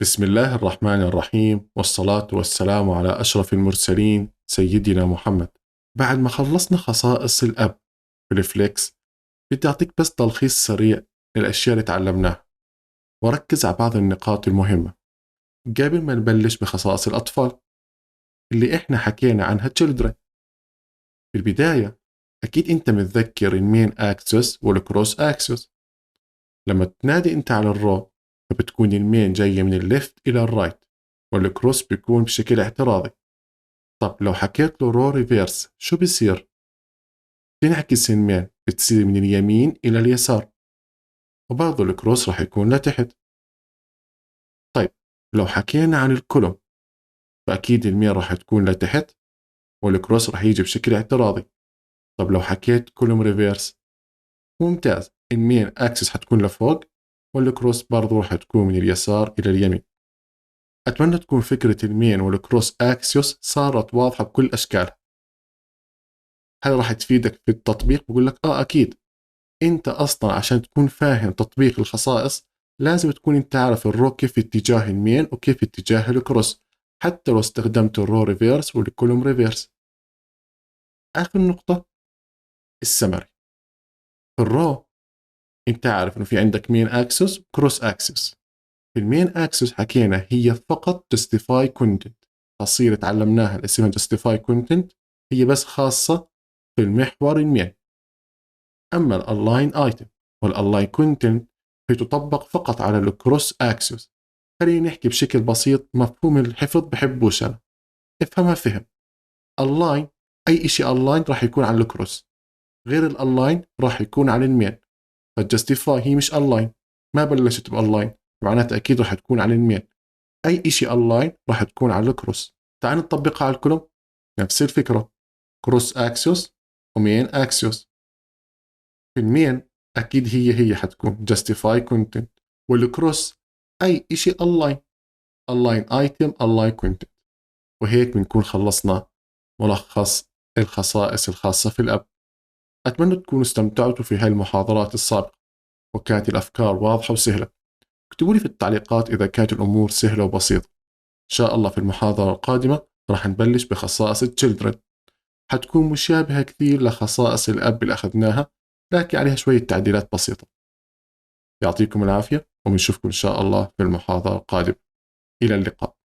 بسم الله الرحمن الرحيم، والصلاة والسلام على أشرف المرسلين سيدنا محمد. بعد ما خلصنا خصائص الأب بالفليكس، بدي أعطيك بس تلخيص سريع للأشياء اللي تعلمناها، وركز على بعض النقاط المهمة قبل ما نبلش بخصائص الأطفال اللي إحنا حكينا عنها children. في البداية أكيد أنت متذكر المين أكسس والكروس أكسس. لما تنادي أنت على الرو، فبتكون المين جاية من الليفت إلى الرايت، والكروس بيكون بشكل اعتراضي. طب لو حكيت له رو ريفيرس شو بيصير؟ تنعكس المين، بتصير من اليمين إلى اليسار، وبرضه الكروس راح يكون لتحت. طيب لو حكينا عن الكولوم، فأكيد المين راح تكون لتحت، والكروس راح يجي بشكل اعتراضي. طب لو حكيت كولوم ريفيرس، ممتاز، المين أكسس حتكون لفوق، والكروس برضه راح تكون من اليسار إلى اليمين. أتمنى تكون فكرة المين والكروس أكسيوس صارت واضحة بكل أشكالها. هل راح تفيدك في التطبيق؟ بقول لك أكيد. انت اصلا عشان تكون فاهم تطبيق الخصائص لازم تكون انت عارف الرو كيف اتجاه المين وكيف اتجاه الكروس، حتى لو استخدمت الرو ريفيرس والكولوم ريفيرس. اخر نقطة، السمري. في الرو انت عارف انه في عندك مين اكسس كروس اكسس. في المين اكسس حكينا هي فقط justify content، فصيلة تعلمناها اللي اسمها justify content، هي بس خاصة في المحور المين. اما الالاين ايتم والالاين كونتنت هي تطبق فقط على الكروس اكسس. خلينا نحكي بشكل بسيط، مفهوم الحفظ بحبوش انا، افهمها فهم. اللاين، اي اشي اللاين راح يكون على الكروس، غير الاللاين راح يكون على المين. فالجستيفاي هي مش اللاين، ما بلشت باللاين، معناتها اكيد راح تكون على المين. اي اشي اللاين راح تكون على الكروس. تعال نطبقها على الكولوم، نفس الفكرة، كروس اكسس ومين اكسس. في المين أكيد هي حتكون justify content، والكروس أي إشي align، align item align content. وهيك بنكون خلصنا ملخص الخصائص الخاصة في الأب. أتمنى تكونوا استمتعتوا في هاي المحاضرات السابقة وكانت الأفكار واضحة وسهلة. اكتبوا لي في التعليقات إذا كانت الأمور سهلة وبسيطة. إن شاء الله في المحاضرة القادمة راح نبلش بخصائص الchildren، حتكون مشابهة كثير لخصائص الأب اللي أخذناها، لكن عليها شوية تعديلات بسيطة. يعطيكم العافية، وبنشوفكم إن شاء الله في المحاضرة القادمة. إلى اللقاء.